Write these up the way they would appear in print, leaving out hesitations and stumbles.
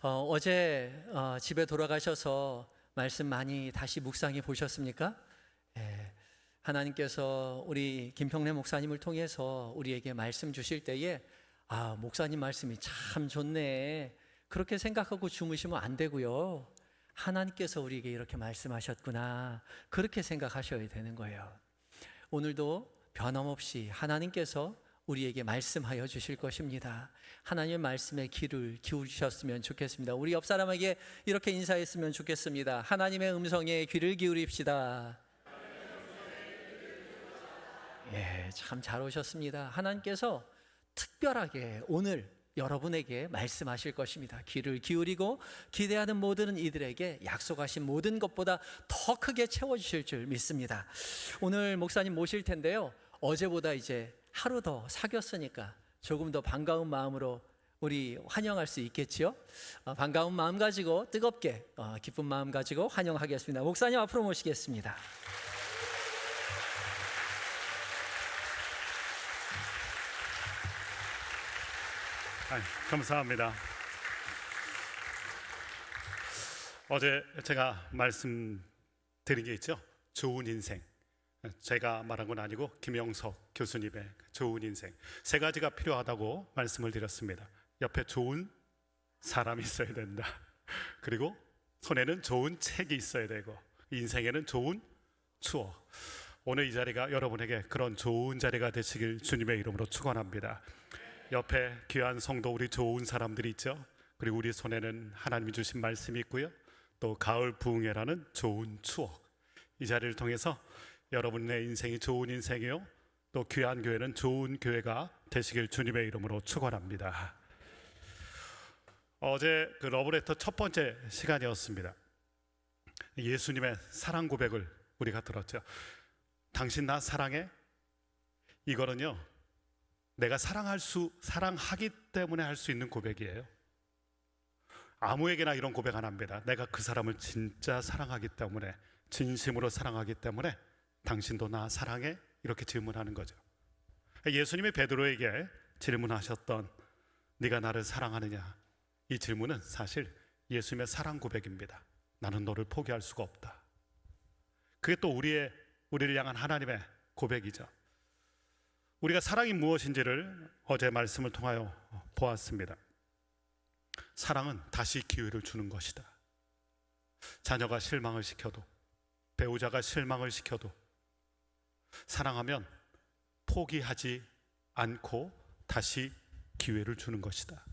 어제 집에 돌아가셔서 말씀 많이 다시 묵상해 보셨습니까? 예, 하나님께서 우리 김평래 목사님을 통해서 우리에게 말씀 주실 때에 목사님 말씀이 참 좋네, 그렇게 생각하고 주무시면 안 되고요. 하나님께서 우리에게 이렇게 말씀하셨구나, 그렇게 생각하셔야 되는 거예요. 오늘도 변함없이 하나님께서 우리에게 말씀하여 주실 것입니다. 하나님의 말씀에 귀를 기울이셨으면 좋겠습니다. 우리 옆 사람에게 이렇게 인사했으면 좋겠습니다. 하나님의 음성에 귀를 기울입시다. 예, 참 잘 오셨습니다. 하나님께서 특별하게 오늘 여러분에게 말씀하실 것입니다. 귀를 기울이고 기대하는 모든 이들에게 약속하신 모든 것보다 더 크게 채워주실 줄 믿습니다. 오늘 목사님 모실 텐데요, 어제보다 이제 하루 더 사귀었으니까 조금 더 반가운 마음으로 우리 환영할 수 있겠지요. 반가운 마음 가지고 뜨겁게 기쁜 마음 가지고 환영하겠습니다. 목사님 앞으로 모시겠습니다. 감사합니다. 어제 제가 말씀드린 게 있죠. 좋은 인생. 제가 말한 건 아니고 김영석 교수님의 좋은 인생, 세 가지가 필요하다고 말씀을 드렸습니다. 옆에 좋은 사람이 있어야 된다. 그리고 손에는 좋은 책이 있어야 되고, 인생에는 좋은 추억. 오늘 이 자리가 여러분에게 그런 좋은 자리가 되시길 주님의 이름으로 축원합니다. 옆에 귀한 성도, 우리 좋은 사람들이 있죠. 그리고 우리 손에는 하나님이 주신 말씀이 있고요, 또 가을 부흥회라는 좋은 추억. 이 자리를 통해서 여러분의 인생이 좋은 인생이요, 또 귀한 교회는 좋은 교회가 되시길 주님의 이름으로 축원합니다. 어제 그 러브레터 첫 번째 시간이었습니다. 예수님의 사랑 고백을 우리가 들었죠. 당신 나 사랑해? 이거는요, 내가 사랑하기 때문에 할 수 있는 고백이에요. 아무에게나 이런 고백 안 합니다. 내가 그 사람을 진짜 사랑하기 때문에, 진심으로 사랑하기 때문에 당신도 나 사랑해? 이렇게 질문하는 거죠. 예수님이 베드로에게 질문하셨던 네가 나를 사랑하느냐, 이 질문은 사실 예수님의 사랑 고백입니다. 나는 너를 포기할 수가 없다. 그게 또 우리를 향한 하나님의 고백이죠. 우리가 사랑이 무엇인지를 어제 말씀을 통하여 보았습니다. 사랑은 다시 기회를 주는 것이다. 자녀가 실망을 시켜도, 배우자가 실망을 시켜도 사랑하면 포기하지 않고 다시 기회를 주는 것이다.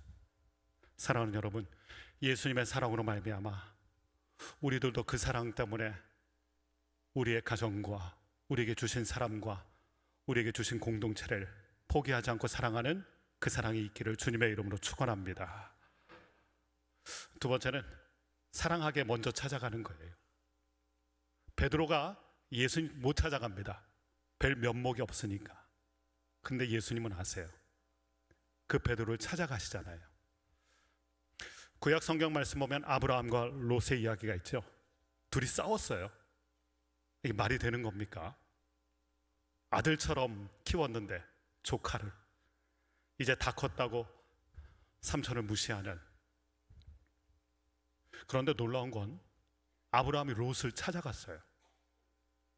사랑하는 여러분, 예수님의 사랑으로 말미암아 우리들도 그 사랑 때문에 우리의 가정과 우리에게 주신 사람과 우리에게 주신 공동체를 포기하지 않고 사랑하는 그 사랑이 있기를 주님의 이름으로 축원합니다. 두 번째는 사랑하게 먼저 찾아가는 거예요. 베드로가 예수님 못 찾아갑니다. 뵐 면목이 없으니까. 근데 예수님은 아세요. 그 베드로를 찾아가시잖아요. 구약 성경 말씀 보면 아브라함과 롯의 이야기가 있죠. 둘이 싸웠어요. 이게 말이 되는 겁니까? 아들처럼 키웠는데 조카를, 이제 다 컸다고 삼촌을 무시하는. 그런데 놀라운 건 아브라함이 롯을 찾아갔어요.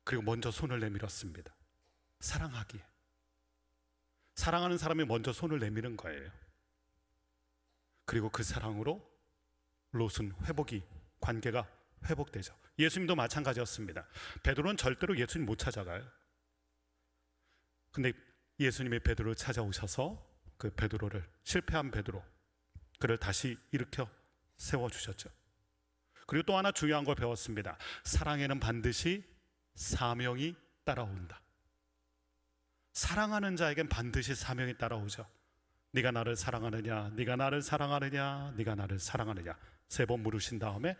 그리고 먼저 손을 내밀었습니다. 사랑하기에. 사랑하는 사람이 먼저 손을 내미는 거예요. 그리고 그 사랑으로 롯은 관계가 회복되죠. 예수님도 마찬가지였습니다. 베드로는 절대로 예수님 못 찾아가요. 근데 예수님이 베드로를 찾아오셔서 그 베드로를, 실패한 베드로, 그를 다시 일으켜 세워주셨죠. 그리고 또 하나 중요한 걸 배웠습니다. 사랑에는 반드시 사명이 따라온다. 사랑하는 자에겐 반드시 사명이 따라오죠. 네가 나를 사랑하느냐, 네가 나를 사랑하느냐, 네가 나를 사랑하느냐, 3번 물으신 다음에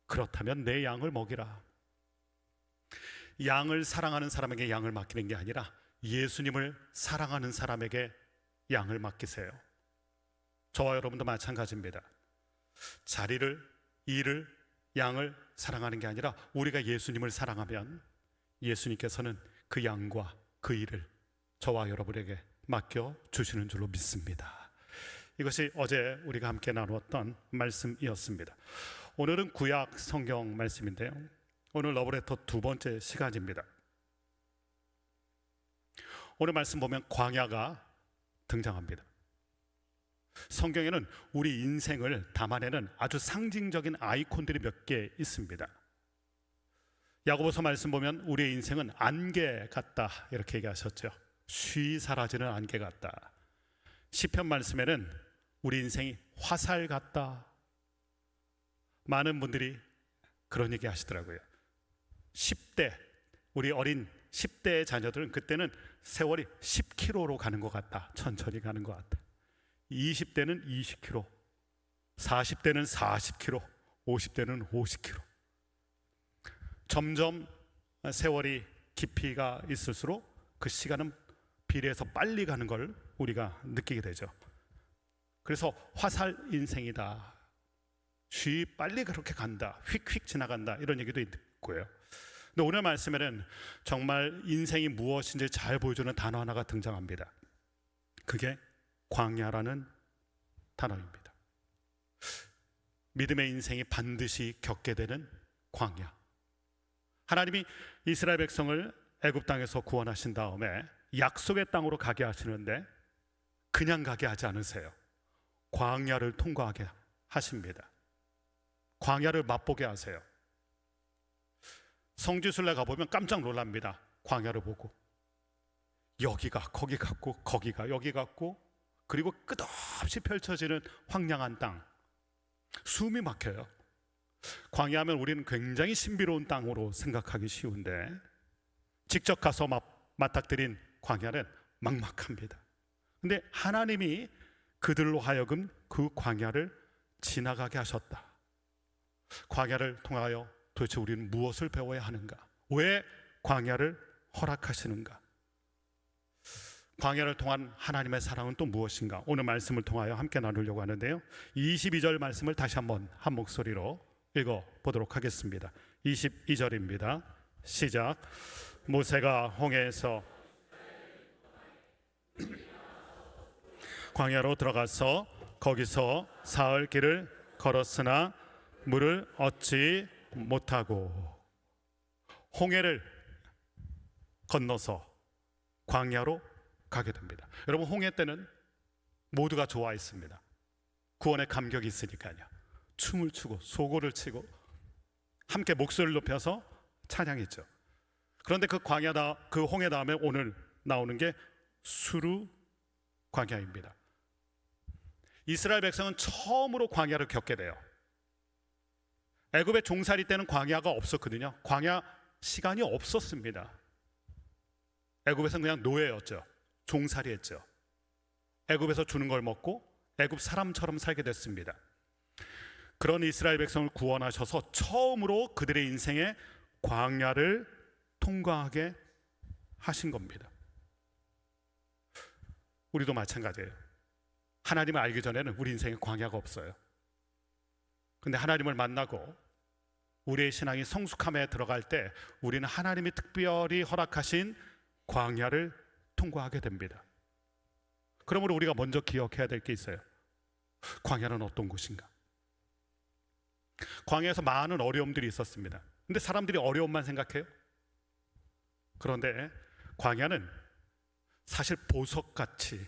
그렇다면 내 양을 먹이라. 양을 사랑하는 사람에게 양을 맡기는 게 아니라 예수님을 사랑하는 사람에게 양을 맡기세요. 저와 여러분도 마찬가지입니다. 자리를, 일을, 양을 사랑하는 게 아니라 우리가 예수님을 사랑하면 예수님께서는 그 양과 그 일을 저와 여러분에게 맡겨 주시는 줄로 믿습니다. 이것이 어제 우리가 함께 나누었던 말씀이었습니다. 오늘은 구약 성경 말씀인데요, 오늘 러브레터 두 번째 시간입니다. 오늘 말씀 보면 광야가 등장합니다. 성경에는 우리 인생을 담아내는 아주 상징적인 아이콘들이 몇 개 있습니다. 야고보서 말씀 보면 우리의 인생은 안개 같다 이렇게 얘기하셨죠. 쉬 사라지는 안개 같다. 시편 말씀에는 우리 인생이 화살 같다. 많은 분들이 그런 얘기 하시더라고요. 10대, 우리 어린 10대의 자녀들은 그때는 세월이 10km로 가는 것 같다. 천천히 가는 것 같다. 20대는 20km, 40대는 40km, 50대는 50km. 점점 세월이 깊이가 있을수록 그 시간은 비례해서 빨리 가는 걸 우리가 느끼게 되죠. 그래서 화살 인생이다, 쉬 빨리 그렇게 간다, 휙휙 지나간다, 이런 얘기도 있고요. 근데 오늘 말씀에는 정말 인생이 무엇인지 잘 보여주는 단어 하나가 등장합니다. 그게 광야라는 단어입니다. 믿음의 인생이 반드시 겪게 되는 광야. 하나님이 이스라엘 백성을 애굽 땅에서 구원하신 다음에 약속의 땅으로 가게 하시는데 그냥 가게 하지 않으세요. 광야를 통과하게 하십니다. 광야를 맛보게 하세요. 성지순례 가보면 깜짝 놀랍니다. 광야를 보고 여기가 거기 같고 거기가 여기 같고, 그리고 끝없이 펼쳐지는 황량한 땅, 숨이 막혀요. 광야하면 우리는 굉장히 신비로운 땅으로 생각하기 쉬운데 직접 가서 맞닥뜨린 광야는 막막합니다. 근데 하나님이 그들로 하여금 그 광야를 지나가게 하셨다. 광야를 통하여 도대체 우리는 무엇을 배워야 하는가? 왜 광야를 허락하시는가? 광야를 통한 하나님의 사랑은 또 무엇인가? 오늘 말씀을 통하여 함께 나누려고 하는데요, 22절 말씀을 다시 한번 한 목소리로 읽어보도록 하겠습니다. 22절입니다. 시작. 모세가 홍해에서 광야로 들어가서 거기서 사흘 길을 걸었으나 물을 얻지 못하고, 홍해를 건너서 광야로 가게 됩니다. 여러분, 홍해 때는 모두가 좋아했습니다. 구원의 감격이 있으니까요. 춤을 추고 소고를 치고 함께 목소리를 높여서 찬양했죠. 그런데 그 홍해 다음에 오늘 나오는 게 수르 광야입니다. 이스라엘 백성은 처음으로 광야를 겪게 돼요. 애굽의 종살이 때는 광야가 없었거든요. 광야 시간이 없었습니다. 애굽에서는 그냥 노예였죠. 종살이했죠. 애굽에서 주는 걸 먹고 애굽 사람처럼 살게 됐습니다. 그런 이스라엘 백성을 구원하셔서 처음으로 그들의 인생에 광야를 통과하게 하신 겁니다. 우리도 마찬가지예요. 하나님을 알기 전에는 우리 인생에 광야가 없어요. 근데 하나님을 만나고 우리의 신앙이 성숙함에 들어갈 때 우리는 하나님이 특별히 허락하신 광야를 통과하게 됩니다. 그러므로 우리가 먼저 기억해야 될 게 있어요. 광야는 어떤 곳인가? 광야에서 많은 어려움들이 있었습니다. 근데 사람들이 어려움만 생각해요? 그런데 광야는 사실 보석같이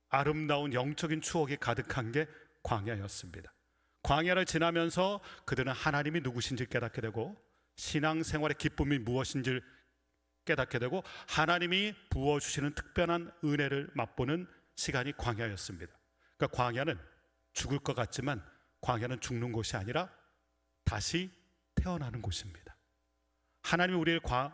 아름다운 영적인 추억이 가득한 게 광야였습니다. 광야를 지나면서 그들은 하나님이 누구신지 깨닫게 되고 신앙생활의 기쁨이 무엇인지 깨닫게 되고 하나님이 부어주시는 특별한 은혜를 맛보는 시간이 광야였습니다. 그러니까 광야는 죽을 것 같지만 광야는 죽는 곳이 아니라 다시 태어나는 곳입니다. 하나님이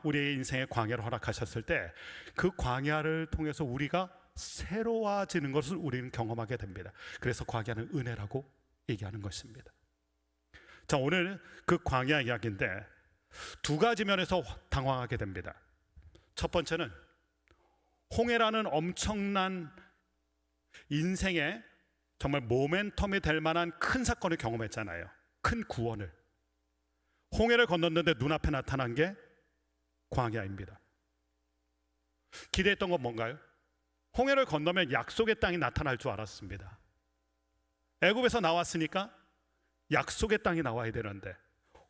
우리의 인생에 광야를 허락하셨을 때 그 광야를 통해서 우리가 새로워지는 것을 우리는 경험하게 됩니다. 그래서 광야는 은혜라고 얘기하는 것입니다. 자, 오늘 그 광야 이야기인데 두 가지 면에서 당황하게 됩니다. 첫 번째는 홍해라는 엄청난 인생에 정말 모멘텀이 될 만한 큰 사건을 경험했잖아요. 큰 구원을. 홍해를 건넜는데 눈앞에 나타난 게 광야입니다. 기대했던 건 뭔가요? 홍해를 건너면 약속의 땅이 나타날 줄 알았습니다. 애굽에서 나왔으니까 약속의 땅이 나와야 되는데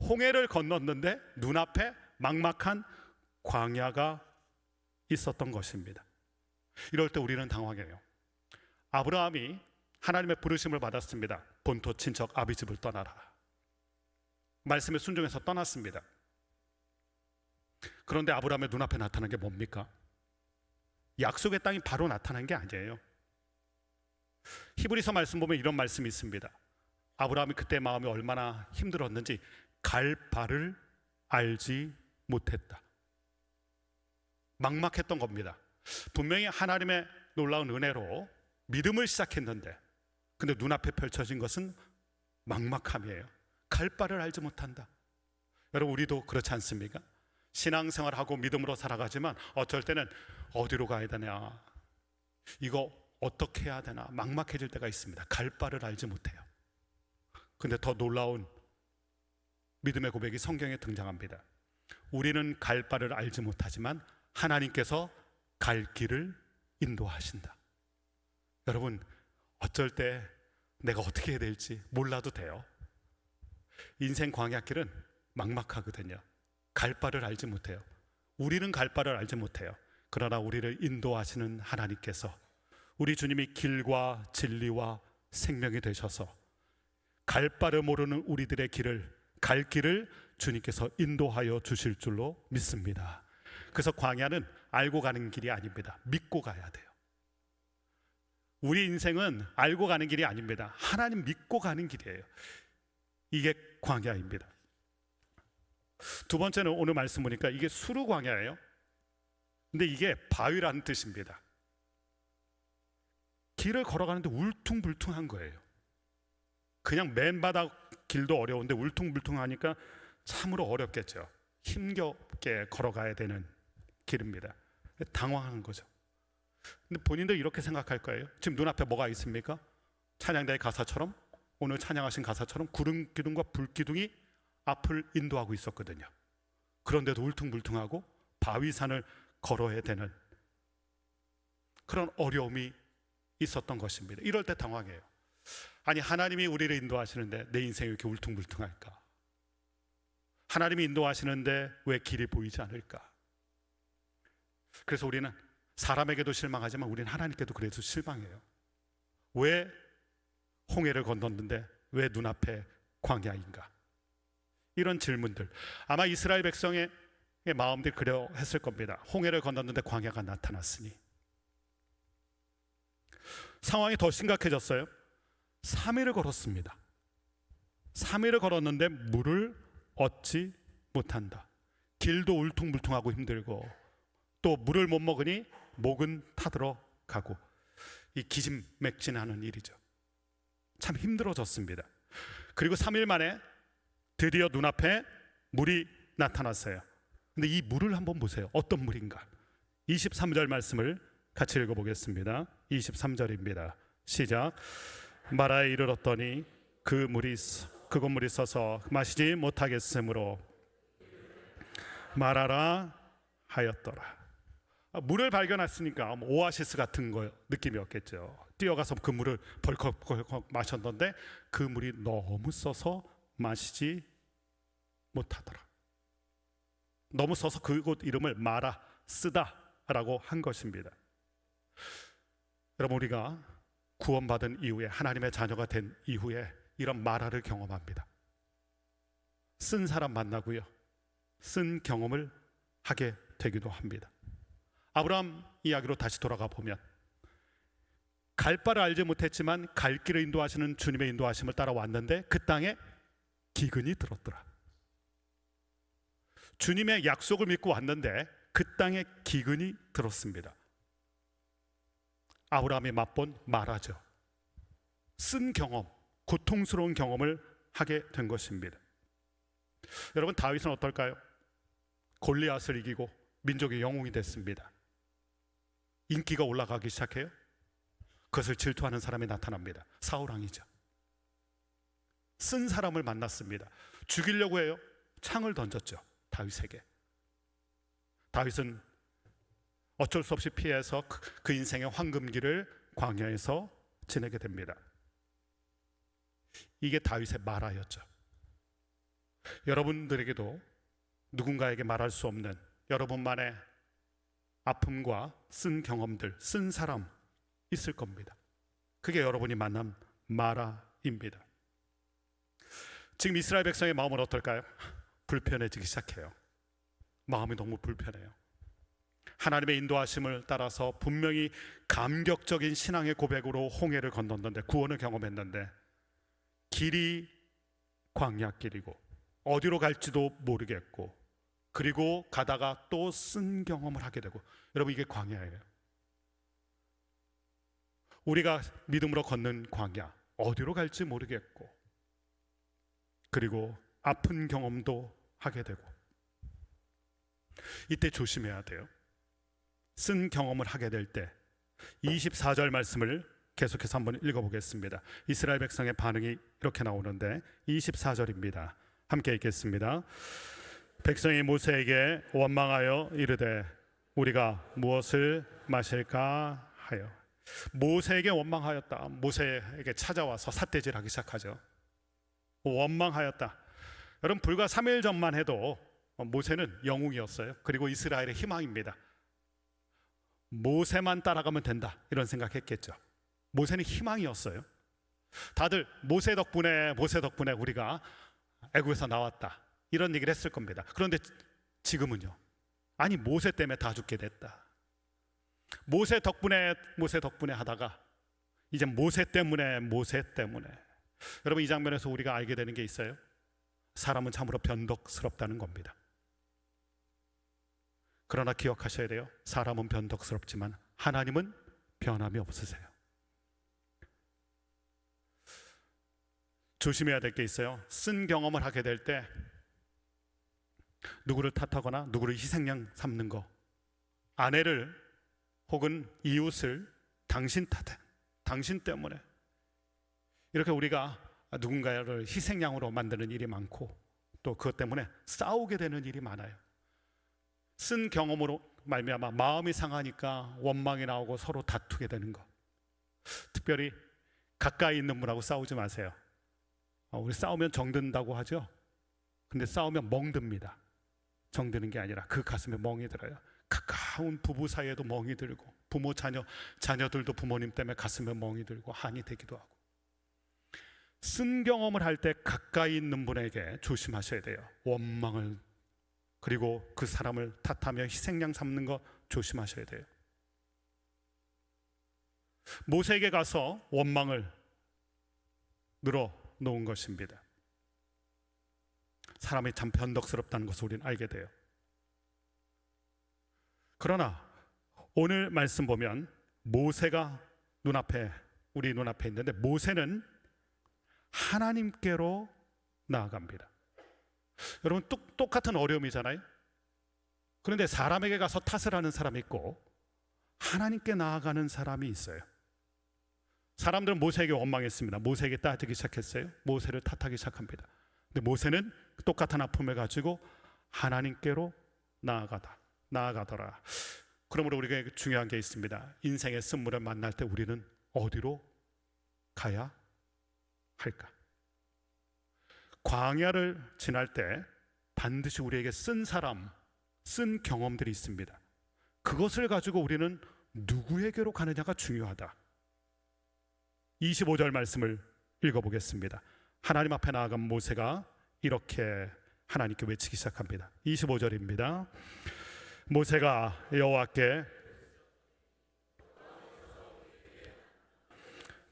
홍해를 건넜는데 눈앞에 막막한 광야가 있었던 것입니다. 이럴 때 우리는 당황해요. 아브라함이 하나님의 부르심을 받았습니다. 본토 친척 아비집을 떠나라. 말씀에 순종해서 떠났습니다. 그런데 아브라함의 눈앞에 나타난 게 뭡니까? 약속의 땅이 바로 나타난 게 아니에요. 히브리서 말씀 보면 이런 말씀이 있습니다. 아브라함이 그때 마음이 얼마나 힘들었는지 갈 바를 알지 못했다. 막막했던 겁니다. 분명히 하나님의 놀라운 은혜로 믿음을 시작했는데 근데 눈앞에 펼쳐진 것은 막막함이에요. 갈 바를 알지 못한다. 여러분, 우리도 그렇지 않습니까? 신앙생활하고 믿음으로 살아가지만 어쩔 때는 어디로 가야 되냐, 이거 어떻게 해야 되나 막막해질 때가 있습니다. 갈 바를 알지 못해요. 근데 더 놀라운 믿음의 고백이 성경에 등장합니다. 우리는 갈 바를 알지 못하지만 하나님께서 갈 길을 인도하신다. 여러분, 어쩔 때 내가 어떻게 해야 될지 몰라도 돼요. 인생 광야길은 막막하거든요. 갈 바를 알지 못해요. 우리는 갈 바를 알지 못해요. 그러나 우리를 인도하시는 하나님께서, 우리 주님이 길과 진리와 생명이 되셔서 갈 바를 모르는 우리들의 길을, 갈 길을 주님께서 인도하여 주실 줄로 믿습니다. 그래서 광야는 알고 가는 길이 아닙니다. 믿고 가야 돼요. 우리 인생은 알고 가는 길이 아닙니다. 하나님 믿고 가는 길이에요. 이게 광야입니다. 두 번째는 오늘 말씀 보니까 이게 수르 광야예요. 근데 이게 바위라는 뜻입니다. 길을 걸어가는데 울퉁불퉁한 거예요. 그냥 맨바닥 길도 어려운데 울퉁불퉁하니까 참으로 어렵겠죠. 힘겹게 걸어가야 되는 길입니다. 당황한 거죠. 근데 본인도 이렇게 생각할 거예요. 지금 눈앞에 뭐가 있습니까? 찬양대의 가사처럼, 오늘 찬양하신 가사처럼 구름 기둥과 불 기둥이 앞을 인도하고 있었거든요. 그런데도 울퉁불퉁하고 바위산을 걸어야 되는 그런 어려움이 있었던 것입니다. 이럴 때 당황해요. 아니, 하나님이 우리를 인도하시는데 내 인생이 왜 이렇게 울퉁불퉁할까? 하나님이 인도하시는데 왜 길이 보이지 않을까? 그래서 우리는 사람에게도 실망하지만 우리는 하나님께도 그래서 실망해요. 왜 홍해를 건넜는데 왜 눈앞에 광야인가? 이런 질문들, 아마 이스라엘 백성의 마음들이 그려 했을 겁니다. 홍해를 건넜는데 광야가 나타났으니. 상황이 더 심각해졌어요. 3일을 걸었습니다. 3일을 걸었는데 물을 얻지 못한다. 길도 울퉁불퉁하고 힘들고 또 물을 못 먹으니 목은 타들어 가고, 이 기진맥진하는 일이죠. 참 힘들어졌습니다. 그리고 3일 만에 드디어 눈앞에 물이 나타났어요. 근데 이 물을 한번 보세요. 어떤 물인가? 23절 말씀을 같이 읽어보겠습니다. 23절입니다. 시작. 마라에 이르렀더니 그곳 물이 써서 마시지 못하겠으므로 마라라 하였더라. 물을 발견했으니까 오아시스 같은 거 느낌이었겠죠. 뛰어가서 그 물을 벌컥벌컥 마셨는데 그 물이 너무 써서 마시지 못하더라. 너무 써서 그곳 이름을 마라 쓰다라고 한 것입니다. 여러분, 우리가 구원받은 이후에, 하나님의 자녀가 된 이후에 이런 마라를 경험합니다. 쓴 사람 만나고요, 쓴 경험을 하게 되기도 합니다. 아브라함 이야기로 다시 돌아가 보면 갈 바를 알지 못했지만 갈 길을 인도하시는 주님의 인도하심을 따라왔는데 그 땅에 기근이 들었더라. 주님의 약속을 믿고 왔는데 그 땅에 기근이 들었습니다. 아브라함이 맛본 마라죠. 쓴 경험, 고통스러운 경험을 하게 된 것입니다. 여러분, 다윗은 어떨까요? 골리앗을 이기고 민족의 영웅이 됐습니다. 인기가 올라가기 시작해요. 그것을 질투하는 사람이 나타납니다. 사울왕이죠. 쓴 사람을 만났습니다. 죽이려고 해요. 창을 던졌죠, 다윗에게. 다윗은 어쩔 수 없이 피해서 그 인생의 황금기를 광야에서 지내게 됩니다. 이게 다윗의 말하였죠. 여러분들에게도 누군가에게 말할 수 없는 여러분만의 아픔과 쓴 경험들, 쓴 사람 있을 겁니다. 그게 여러분이 만난 마라입니다. 지금 이스라엘 백성의 마음은 어떨까요? 불편해지기 시작해요. 마음이 너무 불편해요. 하나님의 인도하심을 따라서 분명히 감격적인 신앙의 고백으로 홍해를 건넜는데, 구원을 경험했는데, 길이 광야길이고 어디로 갈지도 모르겠고, 그리고 가다가 또 쓴 경험을 하게 되고. 여러분, 이게 광야예요. 우리가 믿음으로 걷는 광야, 어디로 갈지 모르겠고, 그리고 아픈 경험도 하게 되고. 이때 조심해야 돼요. 쓴 경험을 하게 될 때 24절 말씀을 계속해서 한번 읽어보겠습니다. 이스라엘 백성의 반응이 이렇게 나오는데 24절입니다. 함께 읽겠습니다. 백성이 모세에게 원망하여 이르되 우리가 무엇을 마실까 하여. 모세에게 원망하였다. 모세에게 찾아와서 삿대질하기 시작하죠. 원망하였다. 여러분, 불과 3일 전만 해도 모세는 영웅이었어요. 그리고 이스라엘의 희망입니다. 모세만 따라가면 된다, 이런 생각했겠죠. 모세는 희망이었어요. 다들 모세 덕분에 우리가 애굽에서 나왔다, 이런 얘기를 했을 겁니다. 그런데 지금은요, 아니 모세 때문에 다 죽게 됐다. 모세 덕분에 하다가 이제 모세 때문에. 여러분, 이 장면에서 우리가 알게 되는 게 있어요. 사람은 참으로 변덕스럽다는 겁니다. 그러나 기억하셔야 돼요. 사람은 변덕스럽지만 하나님은 변함이 없으세요. 조심해야 될 게 있어요. 쓴 경험을 하게 될 때 누구를 탓하거나 누구를 희생양 삼는 거, 아내를 혹은 이웃을 당신 탓해, 당신 때문에, 이렇게 우리가 누군가를 희생양으로 만드는 일이 많고, 또 그것 때문에 싸우게 되는 일이 많아요. 쓴 경험으로 말미암아 마음이 상하니까 원망이 나오고 서로 다투게 되는 것. 특별히 가까이 있는 분하고 싸우지 마세요. 우리 싸우면 정든다고 하죠. 근데 싸우면 멍듭니다. 정드는 게 아니라 그 가슴에 멍이 들어요. 가까운 부부 사이에도 멍이 들고, 부모 자녀들도 부모님 때문에 가슴에 멍이 들고 한이 되기도 하고. 쓴 경험을 할 때 가까이 있는 분에게 조심하셔야 돼요. 원망을, 그리고 그 사람을 탓하며 희생양 삼는 거 조심하셔야 돼요. 모세에게 가서 원망을 늘어놓은 것입니다. 사람이 참 변덕스럽다는 것을 우리는 알게 돼요. 그러나 오늘 말씀 보면 모세가 우리 눈앞에 있는데, 모세는 하나님께로 나아갑니다. 여러분, 똑같은 어려움이잖아요. 그런데 사람에게 가서 탓을 하는 사람이 있고 하나님께 나아가는 사람이 있어요. 사람들은 모세에게 원망했습니다. 모세에게 따지기 시작했어요. 모세를 탓하기 시작합니다. 근데 모세는 똑같은 아픔을 가지고 하나님께로 나아가더라. 그러므로 우리가 중요한 게 있습니다. 인생의 쓴물을 만날 때 우리는 어디로 가야 할까? 광야를 지날 때 반드시 우리에게 쓴 경험들이 있습니다. 그것을 가지고 우리는 누구에게로 가느냐가 중요하다. 25절 말씀을 읽어보겠습니다. 하나님 앞에 나아간 모세가 이렇게 하나님께 외치기 시작합니다. 25절입니다. 모세가 여호와께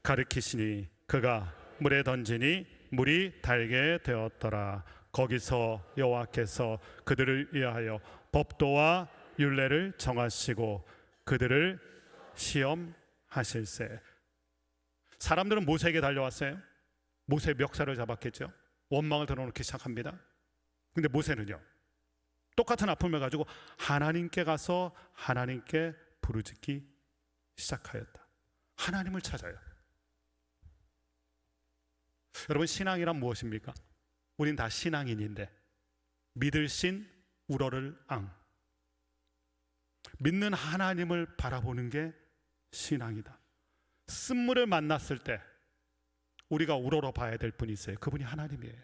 가르치시니 그가 물에 던지니 물이 달게 되었더라. 거기서 여호와께서 그들을 위하여 법도와 율례를 정하시고 그들을 시험하실세. 사람들은 모세에게 달려왔어요. 모세의 멱살을 잡았겠죠. 원망을 드러놓기 시작합니다. 근데 모세는요, 똑같은 아픔을 가지고 하나님께 가서 하나님께 부르짖기 시작하였다. 하나님을 찾아요. 여러분, 신앙이란 무엇입니까? 우린 다 신앙인인데 믿을 신 우러를 앙, 믿는 하나님을 바라보는 게 신앙이다. 쓴물을 만났을 때 우리가 우러러 봐야 될 분이 있어요. 그분이 하나님이에요.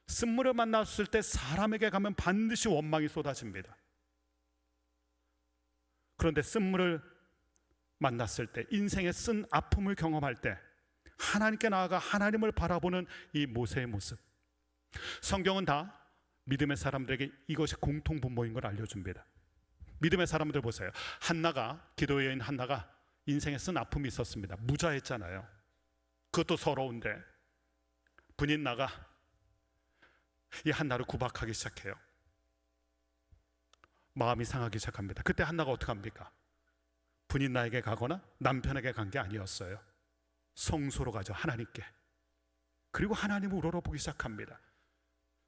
쓴물을 만났을 때 사람에게 가면 반드시 원망이 쏟아집니다. 그런데 쓴물을 만났을 때, 인생의 쓴 아픔을 경험할 때 하나님께 나아가 하나님을 바라보는 이 모세의 모습, 성경은 다 믿음의 사람들에게 이것이 공통분모인 걸 알려줍니다. 믿음의 사람들 보세요. 한나가, 기도의 여인 한나가 인생에 쓴 아픔이 있었습니다. 무자했잖아요. 그것도 서러운데 분인 나가 이 한나를 구박하기 시작해요. 마음이 상하기 시작합니다. 그때 한나가 어떻게 합니까? 분인 나에게 가거나 남편에게 간 게 아니었어요. 성소로 가죠. 하나님께. 그리고 하나님을 우러러보기 시작합니다.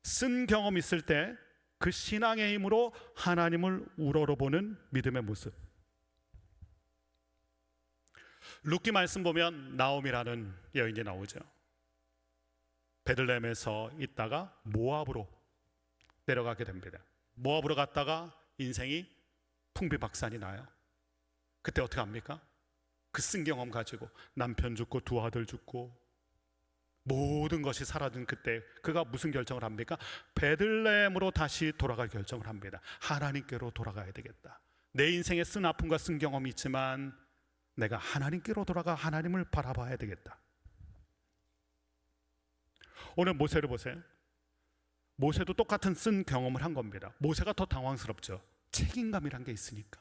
쓴 경험 있을 때 그 신앙의 힘으로 하나님을 우러러보는 믿음의 모습. 룻기 말씀 보면 나오미라는 여인이 나오죠. 베들레헴에서 있다가 모압으로 내려가게 됩니다. 모압으로 갔다가 인생이 풍비박산이 나요. 그때 어떻게 합니까? 그 쓴 경험 가지고 남편 죽고 두 아들 죽고 모든 것이 사라진 그때 그가 무슨 결정을 합니까? 베들레헴으로 다시 돌아갈 결정을 합니다. 하나님께로 돌아가야 되겠다. 내 인생에 쓴 아픔과 쓴 경험이 있지만 내가 하나님께로 돌아가 하나님을 바라봐야 되겠다. 오늘 모세를 보세요. 모세도 똑같은 쓴 경험을 한 겁니다. 모세가 더 당황스럽죠. 책임감이란 게 있으니까.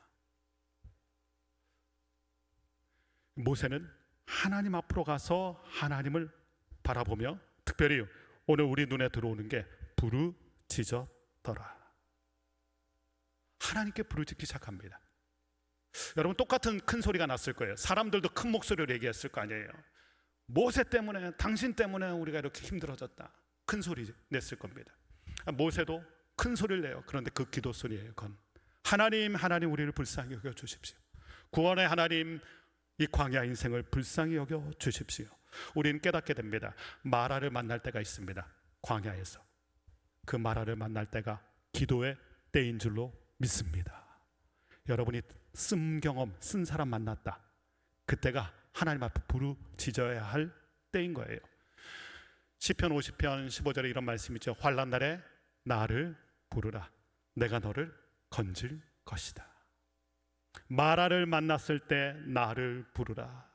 모세는 하나님 앞으로 가서 하나님을 바라보며, 특별히 오늘 우리 눈에 들어오는 게 부르짖었더라. 하나님께 부르짖기 시작합니다. 여러분, 똑같은 큰 소리가 났을 거예요. 사람들도 큰 목소리로 얘기했을 거 아니에요. 모세 때문에, 당신 때문에 우리가 이렇게 힘들어졌다. 큰 소리 냈을 겁니다. 모세도 큰 소리를 내요. 그런데 그 기도 소리예요. 그건 하나님, 하나님 우리를 불쌍히 여겨 주십시오. 구원의 하나님, 이 광야 인생을 불쌍히 여겨 주십시오. 우리는 깨닫게 됩니다. 마라를 만날 때가 있습니다. 광야에서 그 마라를 만날 때가 기도의 때인 줄로 믿습니다. 여러분이 쓴 경험, 쓴 사람 만났다. 그때가 하나님 앞에 부르짖어야 할 때인 거예요. 시편 50편 15절에 이런 말씀이 있죠. 환난 날에 나를 부르라. 내가 너를 건질 것이다. 마라를 만났을 때 나를 부르라.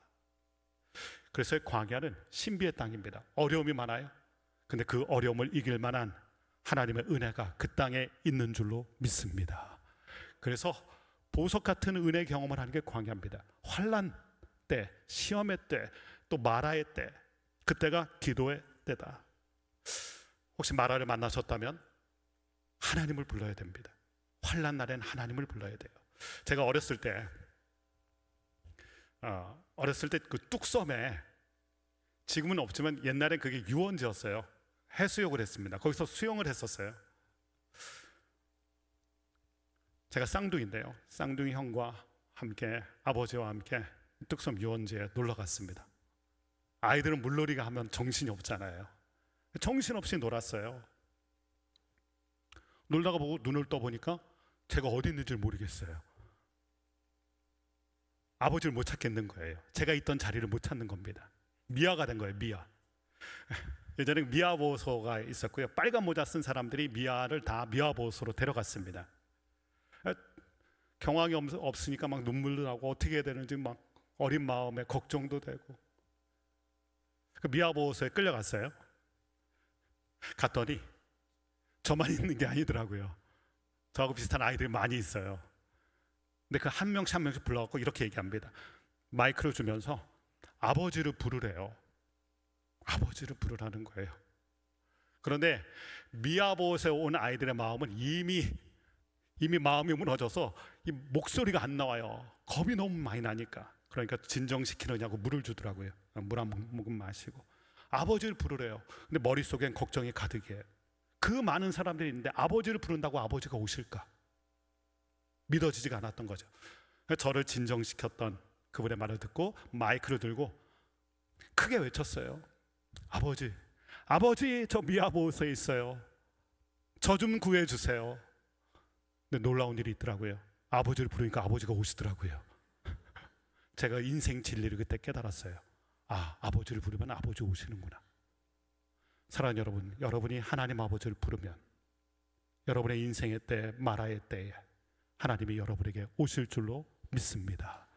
그래서 광야는 신비의 땅입니다. 어려움이 많아요. 근데 그 어려움을 이길 만한 하나님의 은혜가 그 땅에 있는 줄로 믿습니다. 그래서 보석 같은 은혜 경험을 하는 게 광야입니다. 환난 때, 시험의 때, 또 마라의 때, 그때가 기도의 때다. 혹시 마라를 만나셨다면 하나님을 불러야 됩니다. 환난 날엔 하나님을 불러야 돼요. 제가 어렸을 때 그 뚝섬에, 지금은 없지만 옛날엔 그게 유원지였어요. 해수욕을 했습니다. 거기서 수영을 했었어요. 제가 쌍둥이인데요. 쌍둥이 형과 함께, 아버지와 함께 뚝섬 유원지에 놀러 갔습니다. 아이들은 물놀이가 하면 정신이 없잖아요. 정신없이 놀았어요. 놀다가 보고 눈을 떠보니까 제가 어디 있는지 모르겠어요. 아버지를 못 찾겠는 거예요. 제가 있던 자리를 못 찾는 겁니다. 미아가 된 거예요. 미아. 예전에 미아 보호소가 있었고요. 빨간 모자 쓴 사람들이 미아를 다 미아 보호소로 데려갔습니다. 경황이 없으니까 막 눈물도 나고 어떻게 해야 되는지 막 어린 마음에 걱정도 되고, 그 미아 보호소에 끌려갔어요. 갔더니 저만 있는 게 아니더라고요. 저하고 비슷한 아이들이 많이 있어요. 근데 그 한 명씩 한 명씩 불러갖고 이렇게 얘기합니다. 마이크를 주면서 아버지를 부르래요. 아버지를 부르라는 거예요. 그런데 미아보스에 온 아이들의 마음은 이미 마음이 무너져서 이 목소리가 안 나와요. 겁이 너무 많이 나니까. 그러니까 진정시키느냐고 물을 주더라고요. 물 한 모금 마시고 아버지를 부르래요. 근데 머릿속엔 걱정이 가득해요. 그 많은 사람들이 있는데 아버지를 부른다고 아버지가 오실까? 믿어지지가 않았던 거죠. 저를 진정시켰던 그분의 말을 듣고 마이크를 들고 크게 외쳤어요. 아버지, 아버지, 저 미아보호소에 있어요. 저 좀 구해주세요. 근데 놀라운 일이 있더라고요. 아버지를 부르니까 아버지가 오시더라고요. 제가 인생 진리를 그때 깨달았어요. 아버지를 부르면 아버지 오시는구나. 사랑하는 여러분, 여러분이 하나님 아버지를 부르면 여러분의 인생의 때, 마라의 때에 하나님이 여러분에게 오실 줄로 믿습니다.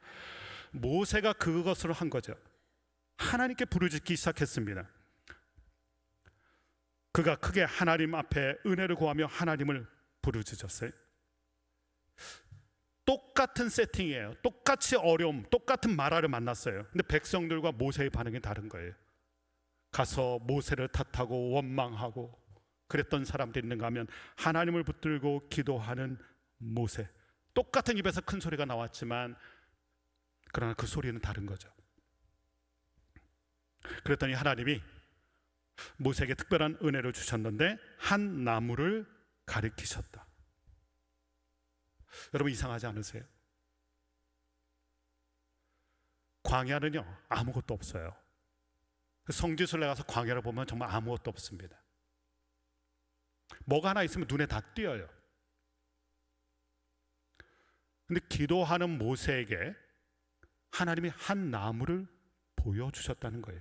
모세가 그것을 한 거죠. 하나님께 부르짖기 시작했습니다. 그가 크게 하나님 앞에 은혜를 구하며 하나님을 부르짖었어요. 똑같은 세팅이에요. 똑같이 어려움, 똑같은 마라를 만났어요. 근데 백성들과 모세의 반응이 다른 거예요. 가서 모세를 탓하고 원망하고 그랬던 사람들이 있는가 하면 하나님을 붙들고 기도하는 모세. 똑같은 입에서 큰 소리가 나왔지만 그러나 그 소리는 다른 거죠. 그랬더니 하나님이 모세에게 특별한 은혜를 주셨는데 한 나무를 가리키셨다. 여러분 이상하지 않으세요? 광야는요 아무것도 없어요. 성지순례 가서 광야를 보면 정말 아무것도 없습니다. 뭐가 하나 있으면 눈에 다 띄어요. 근데 기도하는 모세에게 하나님이 한 나무를 보여주셨다는 거예요.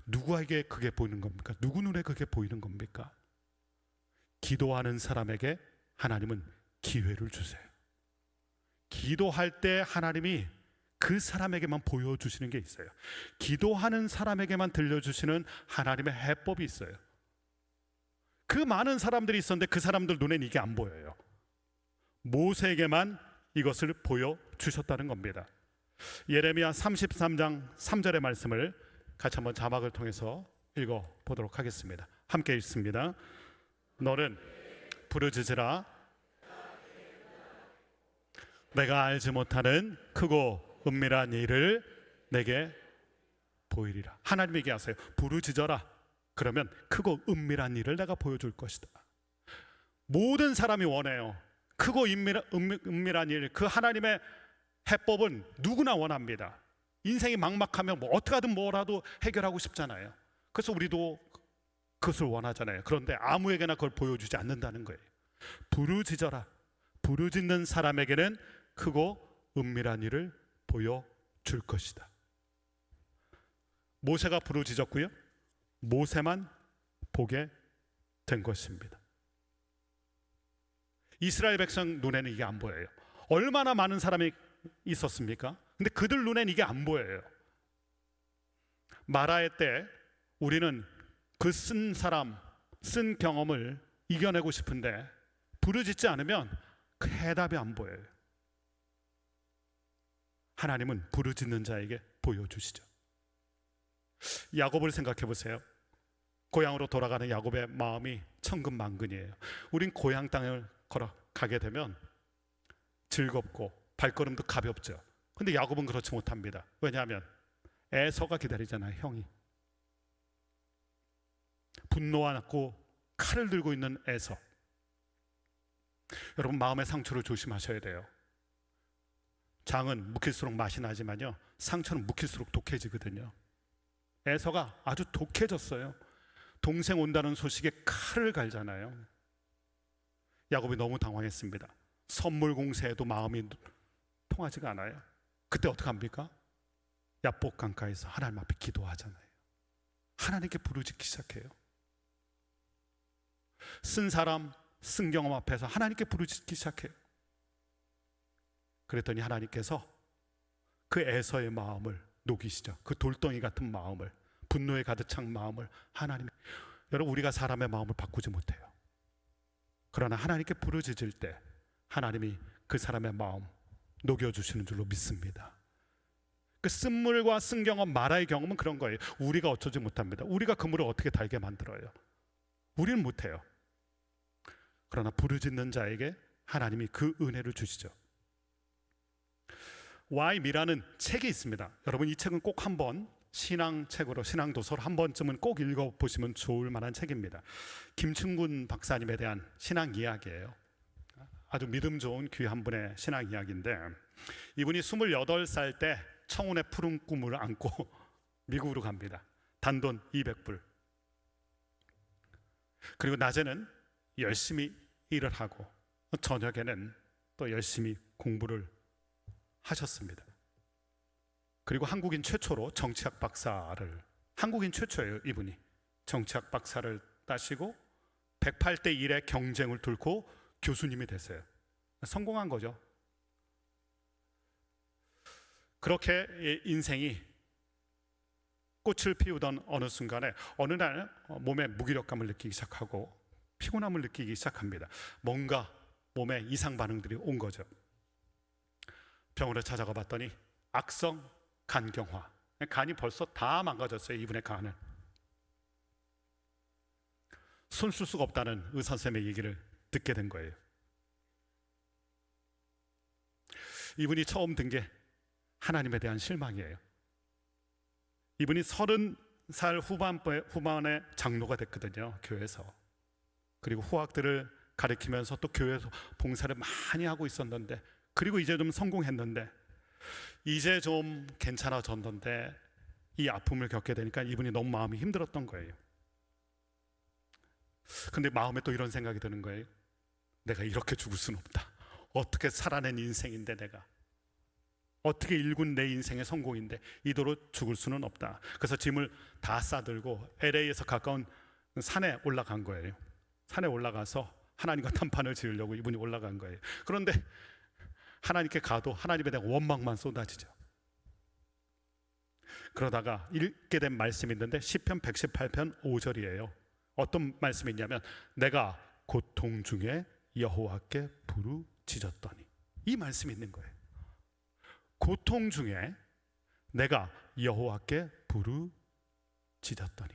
누구에게 그게 보이는 겁니까? 누구 눈에 그게 보이는 겁니까? 기도하는 사람에게 하나님은 기회를 주세요. 기도할 때 하나님이 그 사람에게만 보여주시는 게 있어요. 기도하는 사람에게만 들려주시는 하나님의 해법이 있어요. 그 많은 사람들이 있었는데 그 사람들 눈엔 이게 안 보여요. 모세에게만 이것을 보여주셨다는 겁니다. 예레미야 33장 3절의 말씀을 같이 한번 자막을 통해서 읽어보도록 하겠습니다. 함께 읽습니다. 너는 부르짖으라. 내가 알지 못하는 크고 은밀한 일을 내게 보이리라. 하나님이 얘기하세요. 부르짖어라. 그러면 크고 은밀한 일을 내가 보여줄 것이다. 모든 사람이 원해요. 크고 은밀한 일, 그 하나님의 해법은 누구나 원합니다. 인생이 막막하면 뭐 어떻게 하든 뭐라도 해결하고 싶잖아요. 그래서 우리도 그것을 원하잖아요. 그런데 아무에게나 그걸 보여주지 않는다는 거예요. 부르짖어라. 부르짖는 사람에게는 크고 은밀한 일을 보여줄 것이다. 모세가 부르짖었고요. 모세만 보게 된 것입니다. 이스라엘 백성 눈에는 이게 안 보여요. 얼마나 많은 사람이 있었습니까? 근데 그들 눈엔 이게 안 보여요. 마라의 때 우리는 그 쓴 사람, 쓴 경험을 이겨내고 싶은데 부르짖지 않으면 그 해답이 안 보여요. 하나님은 부르짖는 자에게 보여주시죠. 야곱을 생각해 보세요. 고향으로 돌아가는 야곱의 마음이 천근만근이에요. 우린 고향 땅을 걸어가게 되면 즐겁고 발걸음도 가볍죠. 근데 야곱은 그렇지 못합니다. 왜냐하면 에서가 기다리잖아요. 형이 분노하고 칼을 들고 있는 에서. 여러분 마음의 상처를 조심하셔야 돼요. 장은 묵힐수록 맛이 나지만요, 상처는 묵힐수록 독해지거든요. 에서가 아주 독해졌어요. 동생 온다는 소식에 칼을 갈잖아요. 야곱이 너무 당황했습니다. 선물 공세에도 마음이 통하지가 않아요. 그때 어떻게 합니까? 야복 강가에서 하나님 앞에 기도하잖아요. 하나님께 부르짖기 시작해요. 쓴 사람, 쓴 경험 앞에서 하나님께 부르짖기 시작해요. 그랬더니 하나님께서 그 에서의 마음을 녹이시죠. 그 돌덩이 같은 마음을, 분노에 가득 찬 마음을 하나님. 여러분 우리가 사람의 마음을 바꾸지 못해요. 그러나 하나님께 부르짖을 때 하나님이 그 사람의 마음 녹여주시는 줄로 믿습니다. 그 쓴물과 쓴 경험, 마라의 경험은 그런 거예요. 우리가 어쩌지 못합니다. 우리가 그 물을 어떻게 달게 만들어요? 우리는 못해요. 그러나 부르짖는 자에게 하나님이 그 은혜를 주시죠. Why Me라는 책이 있습니다. 여러분 이 책은 꼭 한번 신앙책으로, 신앙도서로 한 번쯤은 꼭 읽어보시면 좋을 만한 책입니다. 김충군 박사님에 대한 신앙 이야기예요. 아주 믿음 좋은 귀한 분의 신앙 이야기인데, 이분이 28살 때 청운의 푸른 꿈을 안고 미국으로 갑니다. 단돈 200불. 그리고 낮에는 열심히 일을 하고 저녁에는 또 열심히 공부를 하셨습니다. 그리고 한국인 최초로 정치학 박사를, 한국인 최초예요. 이분이 정치학 박사를 따시고 108대 1의 경쟁을 뚫고 교수님이 됐어요. 성공한 거죠. 그렇게 인생이 꽃을 피우던 어느 순간에 어느 날 몸에 무기력감을 느끼기 시작하고 피곤함을 느끼기 시작합니다. 뭔가 몸에 이상 반응들이 온 거죠. 병원에 찾아가 봤더니 악성 간경화, 간이 벌써 다 망가졌어요. 이분의 간은. 손 쓸 수가 없다는 의사 선생님의 얘기를 듣게 된 거예요. 이분이 처음 든 게 하나님에 대한 실망이에요. 이분이 30살 후반에 장로가 됐거든요. 교회에서. 그리고 후학들을 가르치면서 또 교회에서 봉사를 많이 하고 있었는데, 그리고 이제 좀 성공했는데, 이제 좀 괜찮아졌는데 이 아픔을 겪게 되니까 이분이 너무 마음이 힘들었던 거예요. 근데 마음에 또 이런 생각이 드는 거예요. 내가 이렇게 죽을 수는 없다. 어떻게 살아낸 인생인데, 내가 어떻게 일군 내 인생의 성공인데 이대로 죽을 수는 없다. 그래서 짐을 다 싸들고 LA에서 가까운 산에 올라간 거예요. 산에 올라가서 하나님과談판을 지으려고 이분이 올라간 거예요. 그런데 하나님께 가도 하나님에 대한 원망만 쏟아지죠. 그러다가 읽게 된 말씀이 있는데 시편 118편 5절이에요. 어떤 말씀이 있냐면, 내가 고통 중에 여호와께 부르짖었더니, 이 말씀이 있는 거예요. 고통 중에 내가 여호와께 부르짖었더니,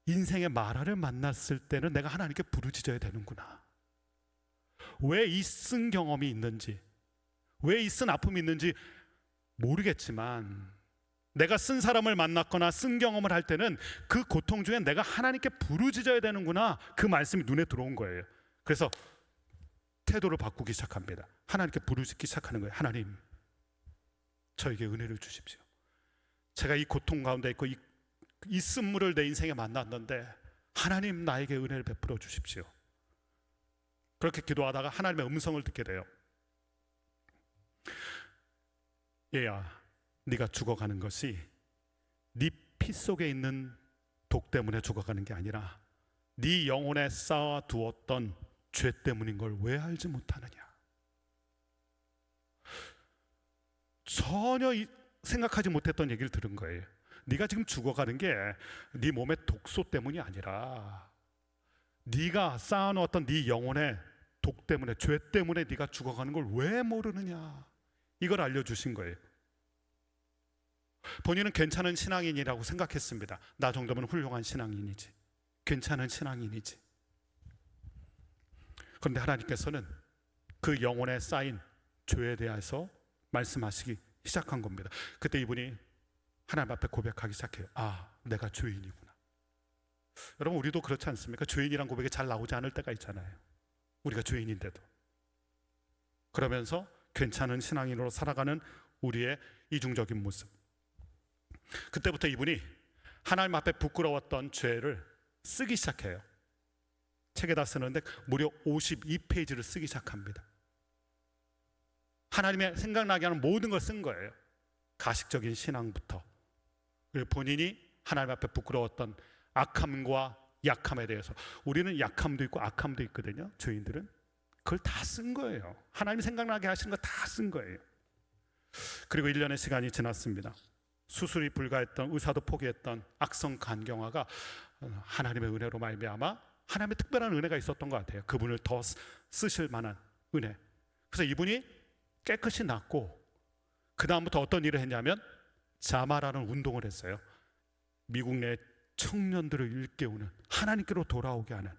인생의 마라를 만났을 때는 내가 하나님께 부르짖어야 되는구나. 왜 이 쓴 경험이 있는지, 왜 이 쓴 아픔이 있는지 모르겠지만, 내가 쓴 사람을 만났거나 쓴 경험을 할 때는 그 고통 중에 내가 하나님께 부르짖어야 되는구나. 그 말씀이 눈에 들어온 거예요. 그래서 태도를 바꾸기 시작합니다. 하나님께 부르짖기 시작하는 거예요. 하나님, 저에게 은혜를 주십시오. 제가 이 고통 가운데 있고 이 쓴물을 내 인생에 만났는데 하나님, 나에게 은혜를 베풀어 주십시오. 그렇게 기도하다가 하나님의 음성을 듣게 돼요. 얘야, 네가 죽어가는 것이 네 피 속에 있는 독 때문에 죽어가는 게 아니라 네 영혼에 쌓아두었던 죄 때문인 걸 왜 알지 못하느냐. 전혀 생각하지 못했던 얘기를 들은 거예요. 네가 지금 죽어가는 게 네 몸의 독소 때문이 아니라 네가 쌓아놓았던 네 영혼의 독 때문에, 죄 때문에 네가 죽어가는 걸 왜 모르느냐. 이걸 알려주신 거예요. 본인은 괜찮은 신앙인이라고 생각했습니다. 나 정도면 훌륭한 신앙인이지, 괜찮은 신앙인이지. 그런데 하나님께서는 그 영혼에 쌓인 죄에 대해서 말씀하시기 시작한 겁니다. 그때 이분이 하나님 앞에 고백하기 시작해요. 내가 죄인이구나. 여러분, 우리도 그렇지 않습니까? 죄인이란 고백이 잘 나오지 않을 때가 있잖아요. 우리가 죄인인데도. 그러면서 괜찮은 신앙인으로 살아가는 우리의 이중적인 모습. 그때부터 이분이 하나님 앞에 부끄러웠던 죄를 쓰기 시작해요. 책에다 쓰는데 무려 52페이지를 쓰기 시작합니다. 하나님의 생각나게 하는 모든 걸 쓴 거예요. 가식적인 신앙부터, 그리고 본인이 하나님 앞에 부끄러웠던 악함과 약함에 대해서. 우리는 약함도 있고 악함도 있거든요. 죄인들은 그걸 다 쓴 거예요. 하나님이 생각나게 하시는 거 다 쓴 거예요. 그리고 1년의 시간이 지났습니다. 수술이 불가했던, 의사도 포기했던 악성 간경화가 하나님의 은혜로 말미암아 하나님의 특별한 은혜가 있었던 것 같아요. 그분을 더 쓰실 만한 은혜. 그래서 이분이 깨끗이 낫고 그 다음부터 어떤 일을 했냐면 자마라는 운동을 했어요. 미국 내 청년들을 일깨우는, 하나님께로 돌아오게 하는.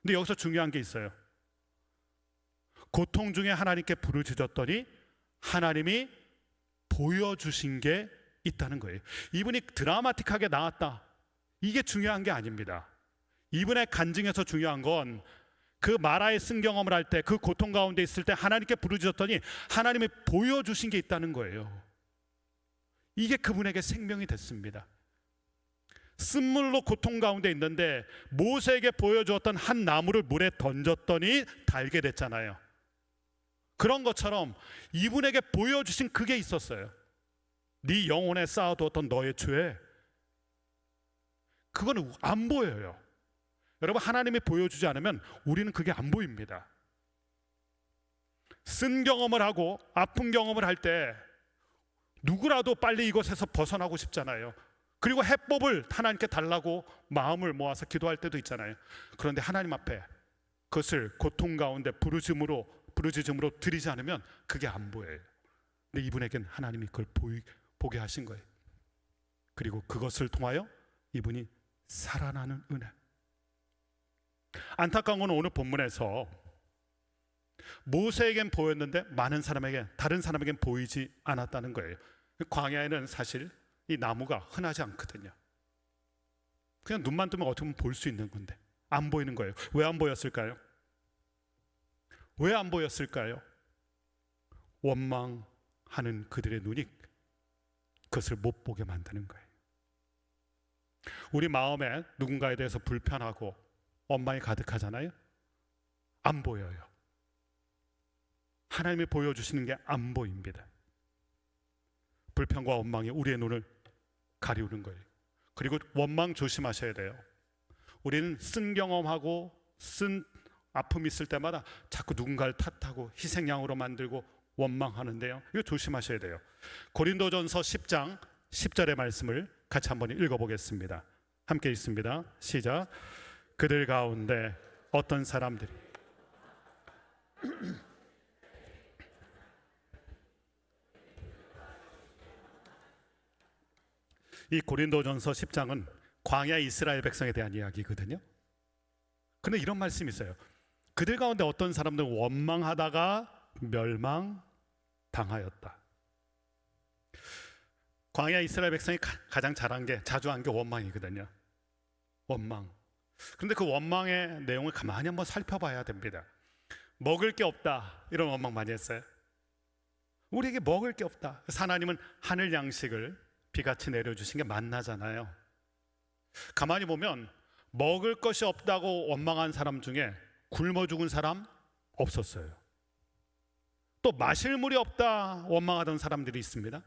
근데 여기서 중요한 게 있어요. 고통 중에 하나님께 부르짖었더니 하나님이 보여주신 게 있다는 거예요. 이분이 드라마틱하게 나았다, 이게 중요한 게 아닙니다. 이분의 간증에서 중요한 건 그 마라의 쓴 경험을 할 때, 그 고통 가운데 있을 때 하나님께 부르짖었더니 하나님이 보여주신 게 있다는 거예요. 이게 그분에게 생명이 됐습니다. 쓴물로 고통 가운데 있는데 모세에게 보여주었던 한 나무를 물에 던졌더니 달게 됐잖아요. 그런 것처럼 이분에게 보여주신 그게 있었어요. 네 영혼에 쌓아두었던 너의 죄, 그거는 안 보여요. 여러분, 하나님이 보여주지 않으면 우리는 그게 안 보입니다. 쓴 경험을 하고 아픈 경험을 할 때 누구라도 빨리 이것에서 벗어나고 싶잖아요. 그리고 해법을 하나님께 달라고 마음을 모아서 기도할 때도 있잖아요. 그런데 하나님 앞에 그것을 고통 가운데 부르짖음으로 드리지 않으면 그게 안 보여요. 근데 이분에겐 하나님이 그걸 보게 하신 거예요. 그리고 그것을 통하여 이분이 살아나는 은혜. 안타까운 건 오늘 본문에서 모세에겐 보였는데 다른 사람에겐 보이지 않았다는 거예요. 광야에는 사실 이 나무가 흔하지 않거든요. 그냥 눈만 뜨면 어떻게 보면 볼 수 있는 건데 안 보이는 거예요. 왜 안 보였을까요? 왜 안 보였을까요? 원망하는 그들의 눈이 그것을 못 보게 만드는 거예요. 우리 마음에 누군가에 대해서 불편하고 원망이 가득하잖아요. 안 보여요. 하나님이 보여주시는 게 안 보입니다. 불평과 원망이 우리의 눈을 가리우는 거예요. 그리고 원망 조심하셔야 돼요. 우리는 쓴 경험하고 쓴 아픔이 있을 때마다 자꾸 누군가를 탓하고 희생양으로 만들고 원망하는데요, 이거 조심하셔야 돼요. 고린도전서 10장 10절의 말씀을 같이 한번 읽어보겠습니다. 함께 읽습니다. 시작. 그들 가운데 어떤 사람들이 이 고린도전서 10장은 광야 이스라엘 백성에 대한 이야기거든요. 근데 이런 말씀이 있어요. 그들 가운데 어떤 사람들은 원망하다가 멸망당하였다. 광야 이스라엘 백성이 가장 잘한 게, 자주 한 게 원망이거든요. 원망. 그런데 그 원망의 내용을 가만히 한번 살펴봐야 됩니다. 먹을 게 없다, 이런 원망 많이 했어요. 우리에게 먹을 게 없다. 그래서 하나님은 하늘 양식을 비같이 내려주신 게 만나잖아요. 가만히 보면 먹을 것이 없다고 원망한 사람 중에 굶어 죽은 사람 없었어요. 또 마실 물이 없다 원망하던 사람들이 있습니다.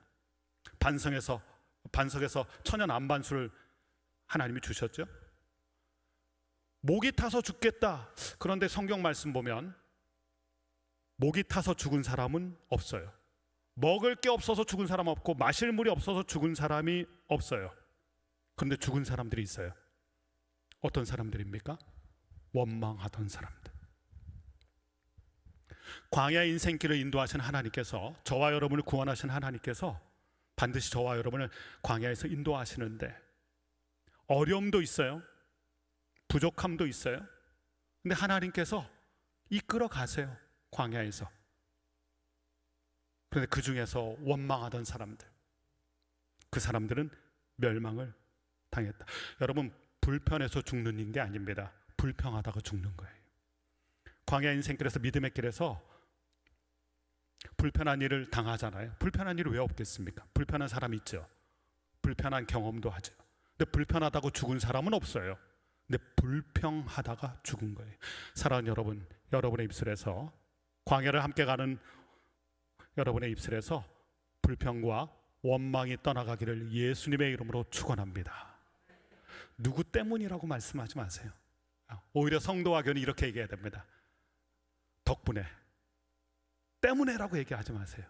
반석에서 천연 안반수를 하나님이 주셨죠. 목이 타서 죽겠다. 그런데 성경 말씀 보면 목이 타서 죽은 사람은 없어요. 먹을 게 없어서 죽은 사람 없고 마실 물이 없어서 죽은 사람이 없어요. 그런데 죽은 사람들이 있어요. 어떤 사람들입니까? 원망하던 사람들. 광야 인생길을 인도하신 하나님께서, 저와 여러분을 구원하신 하나님께서 반드시 저와 여러분을 광야에서 인도하시는데 어려움도 있어요. 부족함도 있어요. 근데 하나님께서 이끌어 가세요. 광야에서. 그런데 그 중에서 원망하던 사람들, 그 사람들은 멸망을 당했다. 여러분, 불편해서 죽는 게 아닙니다. 불평하다가 죽는 거예요. 광야 인생길에서, 믿음의 길에서 불편한 일을 당하잖아요. 불편한 일이 왜 없겠습니까? 불편한 사람이 있죠. 불편한 경험도 하죠. 근데 불편하다고 죽은 사람은 없어요. 근데 불평하다가 죽은 거예요. 사랑하는 여러분, 여러분의 입술에서, 광야를 함께 가는 여러분의 입술에서 불평과 원망이 떠나가기를 예수님의 이름으로 축원합니다. 누구 때문이라고 말씀하지 마세요. 오히려 성도와 교회는 이렇게 얘기해야 됩니다. 덕분에, 때문에라고 얘기하지 마세요.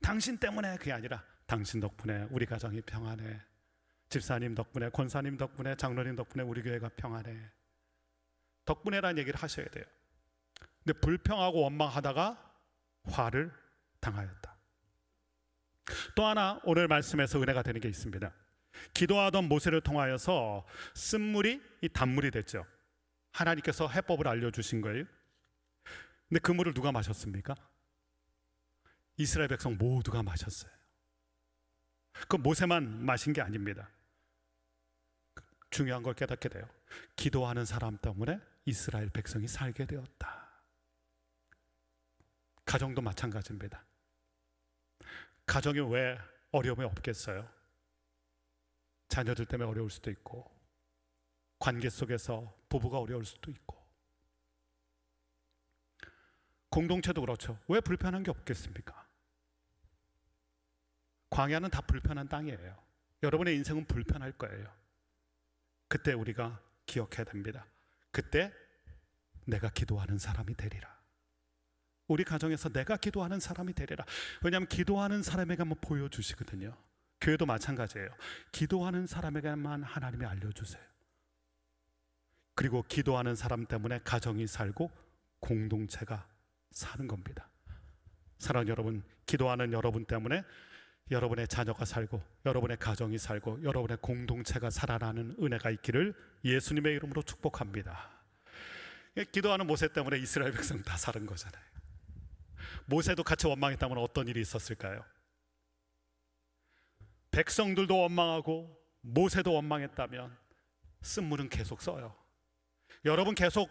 당신 때문에, 그게 아니라 당신 덕분에 우리 가정이 평안해. 집사님 덕분에, 권사님 덕분에, 장로님 덕분에 우리 교회가 평안해. 덕분에라는 얘기를 하셔야 돼요. 근데 불평하고 원망하다가 화를 당하였다. 또 하나 오늘 말씀에서 은혜가 되는 게 있습니다. 기도하던 모세를 통하여서 쓴물이 이 단물이 됐죠. 하나님께서 해법을 알려주신 거예요. 근데 그 물을 누가 마셨습니까? 이스라엘 백성 모두가 마셨어요. 그 모세만 마신 게 아닙니다. 중요한 걸 깨닫게 돼요. 기도하는 사람 때문에 이스라엘 백성이 살게 되었다. 가정도 마찬가지입니다. 가정이 왜 어려움이 없겠어요? 자녀들 때문에 어려울 수도 있고, 관계 속에서 부부가 어려울 수도 있고, 공동체도 그렇죠. 왜 불편한 게 없겠습니까? 광야는 다 불편한 땅이에요. 여러분의 인생은 불편할 거예요. 그때 우리가 기억해야 됩니다. 그때 내가 기도하는 사람이 되리라. 우리 가정에서 내가 기도하는 사람이 되리라. 왜냐하면 기도하는 사람에게만 보여주시거든요. 교회도 마찬가지예요. 기도하는 사람에게만 하나님이 알려주세요. 그리고 기도하는 사람 때문에 가정이 살고 공동체가 사는 겁니다. 사랑하는 여러분, 기도하는 여러분 때문에 여러분의 자녀가 살고 여러분의 가정이 살고 여러분의 공동체가 살아나는 은혜가 있기를 예수님의 이름으로 축복합니다. 기도하는 모세 때문에 이스라엘 백성 다 사는 거잖아요. 모세도 같이 원망했다면 어떤 일이 있었을까요? 백성들도 원망하고 모세도 원망했다면 쓴물은 계속 써요. 여러분 계속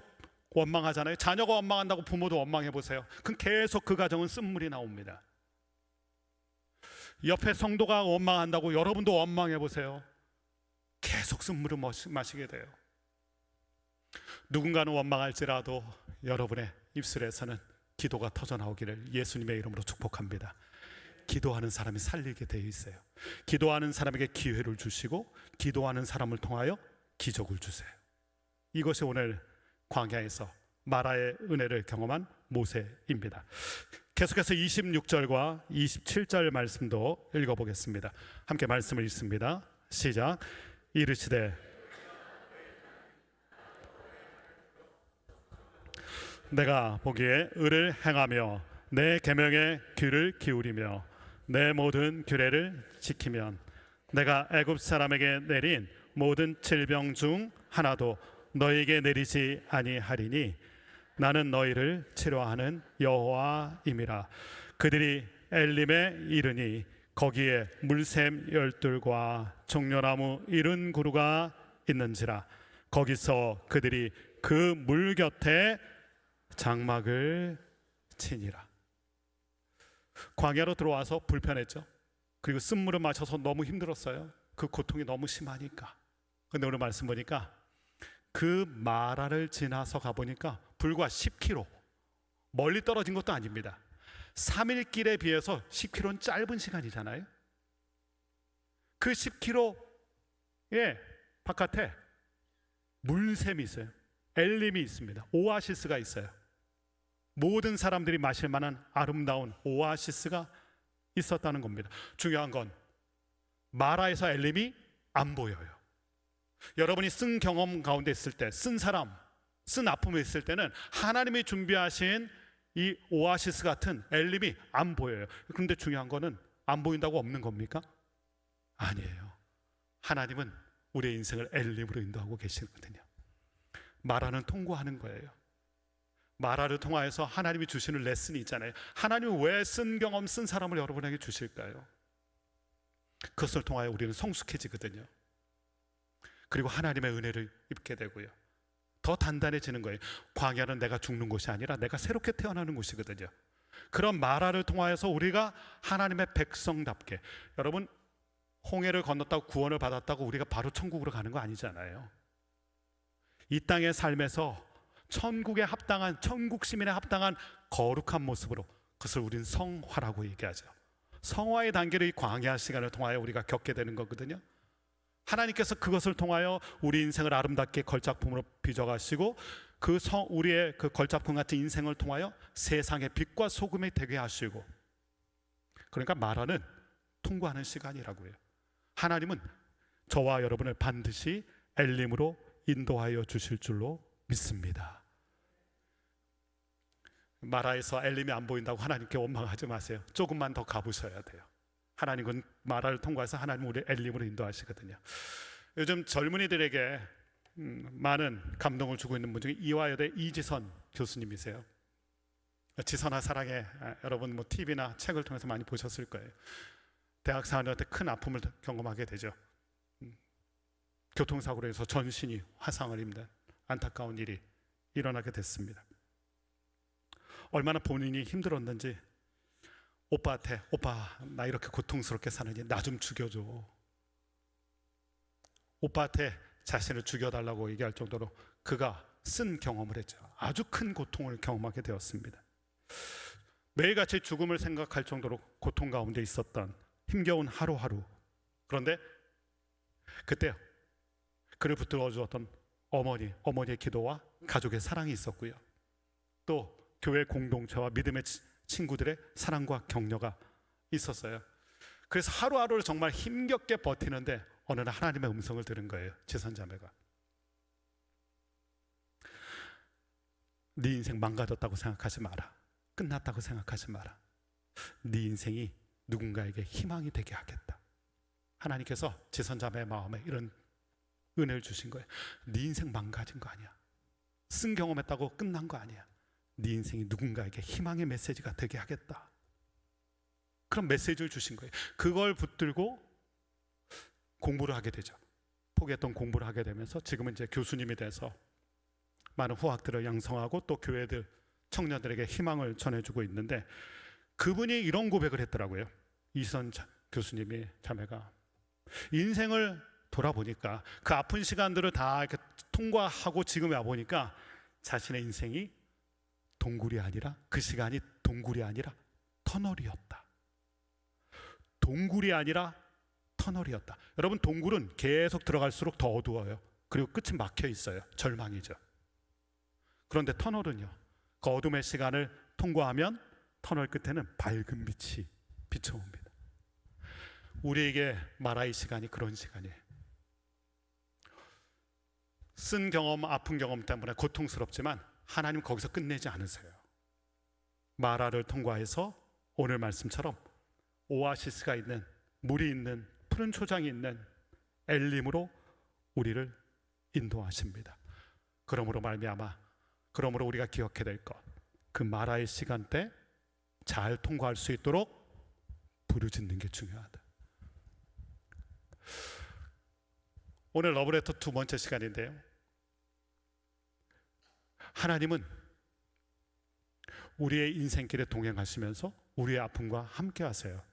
원망하잖아요. 자녀가 원망한다고 부모도 원망해 보세요. 그럼 계속 그 가정은 쓴물이 나옵니다. 옆에 성도가 원망한다고 여러분도 원망해 보세요. 계속 쓴물을 마시게 돼요. 누군가는 원망할지라도 여러분의 입술에서는 기도가 터져나오기를 예수님의 이름으로 축복합니다. 기도하는 사람이 살리게 되어 있어요. 기도하는 사람에게 기회를 주시고 기도하는 사람을 통하여 기적을 주세요. 이것이 오늘 광야에서 마라의 은혜를 경험한 모세입니다. 계속해서 26절과 27절 말씀도 읽어보겠습니다. 함께 말씀을 읽습니다. 시작. 이르시되 내가 보기에 의를 행하며 내 계명에 귀를 기울이며 내 모든 규례를 지키면 내가 애굽 사람에게 내린 모든 질병 중 하나도 너희에게 내리지 아니하리니 나는 너희를 치료하는 여호와임이라. 그들이 엘림에 이르니 거기에 물샘 12과 종려나무 70그루가 있는지라. 거기서 그들이 그 물 곁에 장막을 치니라. 광야로 들어와서 불편했죠. 그리고 쓴물을 마셔서 너무 힘들었어요. 그 고통이 너무 심하니까. 근데 오늘 말씀 보니까 그 마라를 지나서 가보니까 불과 10km, 멀리 떨어진 것도 아닙니다. 3일 길에 비해서 10km는 짧은 시간이잖아요. 그 10km의 바깥에 물샘이 있어요. 엘림이 있습니다. 오아시스가 있어요. 모든 사람들이 마실 만한 아름다운 오아시스가 있었다는 겁니다. 중요한 건 마라에서 엘림이 안 보여요. 여러분이 쓴 경험 가운데 있을 때, 쓴 사람, 쓴 아픔에 있을 때는 하나님이 준비하신 이 오아시스 같은 엘림이 안 보여요. 그런데 중요한 거는 안 보인다고 없는 겁니까? 아니에요. 하나님은 우리의 인생을 엘림으로 인도하고 계시거든요. 마라는 통과하는 거예요. 마라를 통하여서 하나님이 주시는 레슨이 있잖아요. 하나님은 왜 쓴 경험, 쓴 사람을 여러분에게 주실까요? 그것을 통하여 우리는 성숙해지거든요. 그리고 하나님의 은혜를 입게 되고요. 더 단단해지는 거예요. 광야는 내가 죽는 곳이 아니라 내가 새롭게 태어나는 곳이거든요. 그런 마라를 통하여서 우리가 하나님의 백성답게, 여러분 홍해를 건넜다고 구원을 받았다고 우리가 바로 천국으로 가는 거 아니잖아요. 이 땅의 삶에서 천국에 합당한, 천국 시민에 합당한 거룩한 모습으로, 그것을 우리는 성화라고 얘기하죠. 성화의 단계를 이 광야 시간을 통하여 우리가 겪게 되는 거거든요. 하나님께서 그것을 통하여 우리 인생을 아름답게 걸작품으로 빚어가시고 우리의 그 걸작품 같은 인생을 통하여 세상의 빛과 소금이 되게 하시고, 그러니까 마라는 통과하는 시간이라고요. 하나님은 저와 여러분을 반드시 엘림으로 인도하여 주실 줄로 믿습니다. 마라에서 엘림이 안 보인다고 하나님께 원망하지 마세요. 조금만 더 가보셔야 돼요. 하나님은 마라를 통과해서 하나님 우리 엘림으로 인도하시거든요. 요즘 젊은이들에게 많은 감동을 주고 있는 분 중에 이화여대 이지선 교수님이세요. 지선아 사랑해, 여러분 뭐 TV나 책을 통해서 많이 보셨을 거예요. 대학 4학년 때 큰 아픔을 경험하게 되죠. 교통사고로 해서 전신이 화상을 입는 안타까운 일이 일어나게 됐습니다. 얼마나 본인이 힘들었는지 오빠한테, 오빠 나 이렇게 고통스럽게 사느니 나 좀 죽여줘, 오빠한테 자신을 죽여달라고 얘기할 정도로 그가 쓴 경험을 했죠. 아주 큰 고통을 경험하게 되었습니다. 매일같이 죽음을 생각할 정도로 고통 가운데 있었던 힘겨운 하루하루. 그런데 그때 그를 붙들어 주었던 어머니의 기도와 가족의 사랑이 있었고요. 또 교회 공동체와 믿음의 친구들의 사랑과 격려가 있었어요. 그래서 하루하루를 정말 힘겹게 버티는데 어느 날 하나님의 음성을 들은 거예요. 지선자매가. 네 인생 망가졌다고 생각하지 마라. 끝났다고 생각하지 마라. 네 인생이 누군가에게 희망이 되게 하겠다. 하나님께서 지선자매의 마음에 이런 은혜를 주신 거예요. 네 인생 망가진 거 아니야. 쓴 경험했다고 끝난 거 아니야. 네 인생이 누군가에게 희망의 메시지가 되게 하겠다. 그런 메시지를 주신 거예요. 그걸 붙들고 공부를 하게 되죠. 포기했던 공부를 하게 되면서 지금은 이제 교수님이 돼서 많은 후학들을 양성하고 또 교회들 청년들에게 희망을 전해주고 있는데, 그분이 이런 고백을 했더라고요. 이선 교수님이 자매가 인생을 돌아보니까 그 아픈 시간들을 다 이렇게 통과하고 지금 와보니까 자신의 인생이 동굴이 아니라, 그 시간이 동굴이 아니라 터널이었다. 동굴이 아니라 터널이었다. 여러분, 동굴은 계속 들어갈수록 더 어두워요. 그리고 끝이 막혀 있어요. 절망이죠. 그런데 터널은요, 그 어둠의 시간을 통과하면 터널 끝에는 밝은 빛이 비춰옵니다. 우리에게 마라의 시간이 그런 시간이에요. 쓴 경험, 아픈 경험 때문에 고통스럽지만 하나님 거기서 끝내지 않으세요. 마라를 통과해서 오늘 말씀처럼 오아시스가 있는, 물이 있는, 푸른 초장이 있는 엘림으로 우리를 인도하십니다. 그러므로 우리가 기억해야 될 것, 그 마라의 시간대 잘 통과할 수 있도록 부르짖는 게 중요하다. 오늘 러브레터 두 번째 시간인데요, 하나님은 우리의 인생길에 동행하시면서 우리의 아픔과 함께 하세요.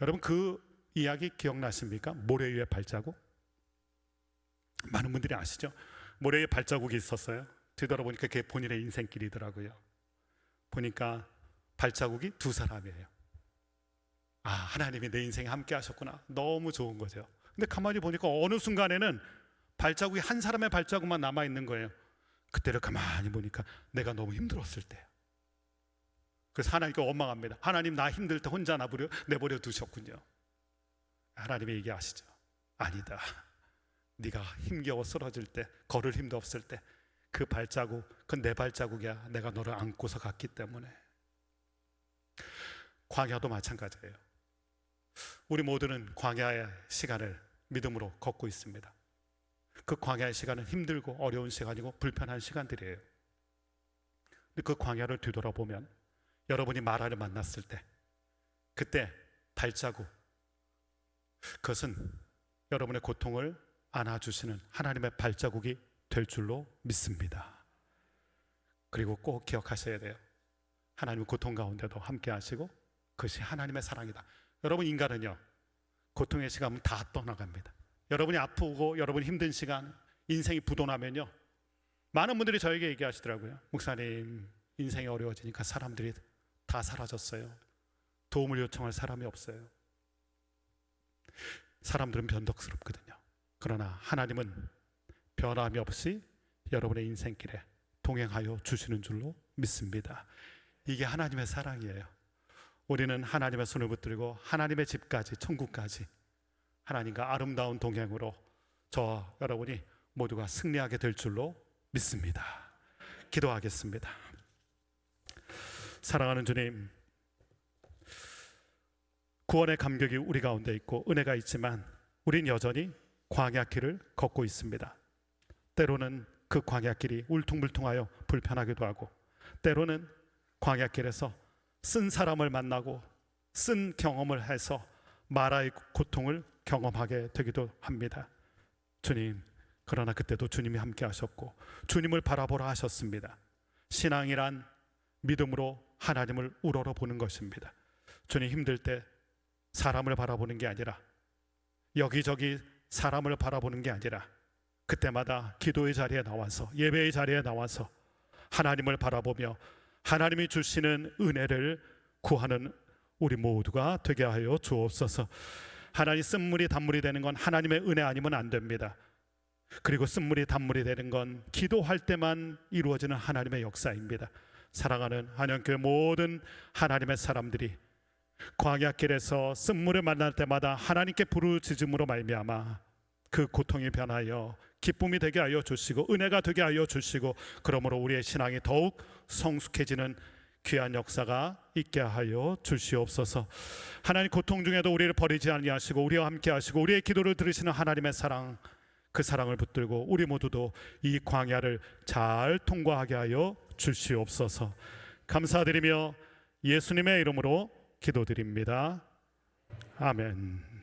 여러분, 그 이야기 기억나십니까? 모래 위의 발자국? 많은 분들이 아시죠? 모래 위에 발자국이 있었어요. 뒤돌아보니까 그게 본인의 인생길이더라고요. 보니까 발자국이 두 사람이에요. 아, 하나님이 내 인생에 함께 하셨구나. 너무 좋은 거죠. 근데 가만히 보니까 어느 순간에는 발자국이 한 사람의 발자국만 남아있는 거예요. 그때를 가만히 보니까 내가 너무 힘들었을 때. 그래서 하나님께 원망합니다. 하나님, 나 힘들 때 혼자 내버려 두셨군요. 하나님이 얘기하시죠. 아니다. 네가 힘겨워 쓰러질 때, 걸을 힘도 없을 때, 그 발자국, 그건 내 발자국이야. 내가 너를 안고서 갔기 때문에. 광야도 마찬가지예요. 우리 모두는 광야의 시간을 믿음으로 걷고 있습니다. 그 광야의 시간은 힘들고 어려운 시간이고 불편한 시간들이에요. 근데 그 광야를 뒤돌아보면 여러분이 마라를 만났을 때, 그때 발자국, 그것은 여러분의 고통을 안아주시는 하나님의 발자국이 될 줄로 믿습니다. 그리고 꼭 기억하셔야 돼요. 하나님은 고통 가운데도 함께 하시고 그것이 하나님의 사랑이다. 여러분, 인간은요, 고통의 시간은 다 떠나갑니다. 여러분이 아프고 여러분이 힘든 시간, 인생이 부도나면요, 많은 분들이 저에게 얘기하시더라고요. 목사님, 인생이 어려워지니까 사람들이 다 사라졌어요. 도움을 요청할 사람이 없어요. 사람들은 변덕스럽거든요. 그러나 하나님은 변함이 없이 여러분의 인생길에 동행하여 주시는 줄로 믿습니다. 이게 하나님의 사랑이에요. 우리는 하나님의 손을 붙들고 하나님의 집까지, 천국까지 하나님과 아름다운 동행으로 저 여러분이 모두가 승리하게 될 줄로 믿습니다. 기도하겠습니다. 사랑하는 주님, 구원의 감격이 우리 가운데 있고 은혜가 있지만 우린 여전히 광야길을 걷고 있습니다. 때로는 그 광야길이 울퉁불퉁하여 불편하기도 하고, 때로는 광야길에서 쓴 사람을 만나고 쓴 경험을 해서 마라의 고통을 경험하게 되기도 합니다. 주님, 그러나 그때도 주님이 함께 하셨고 주님을 바라보라 하셨습니다. 신앙이란 믿음으로 하나님을 우러러보는 것입니다. 주님, 힘들 때 사람을 바라보는 게 아니라, 여기저기 사람을 바라보는 게 아니라, 그때마다 기도의 자리에 나와서, 예배의 자리에 나와서 하나님을 바라보며 하나님이 주시는 은혜를 구하는 우리 모두가 되게 하여 주옵소서. 하나님, 쓴물이 단물이 되는 건 하나님의 은혜 아니면 안 됩니다. 그리고 쓴물이 단물이 되는 건 기도할 때만 이루어지는 하나님의 역사입니다. 사랑하는 한영교회 모든 하나님의 사람들이 광야길에서 쓴물을 만날 때마다 하나님께 부르짖음으로 말미암아 그 고통이 변하여 기쁨이 되게 하여 주시고 은혜가 되게 하여 주시고, 그러므로 우리의 신앙이 더욱 성숙해지는 귀한 역사가 있게 하여 주시옵소서. 하나님, 고통 중에도 우리를 버리지 아니하시고 우리와 함께 하시고 우리의 기도를 들으시는 하나님의 사랑, 그 사랑을 붙들고 우리 모두도 이 광야를 잘 통과하게 하여 주시옵소서. 감사드리며 예수님의 이름으로 기도드립니다. 아멘.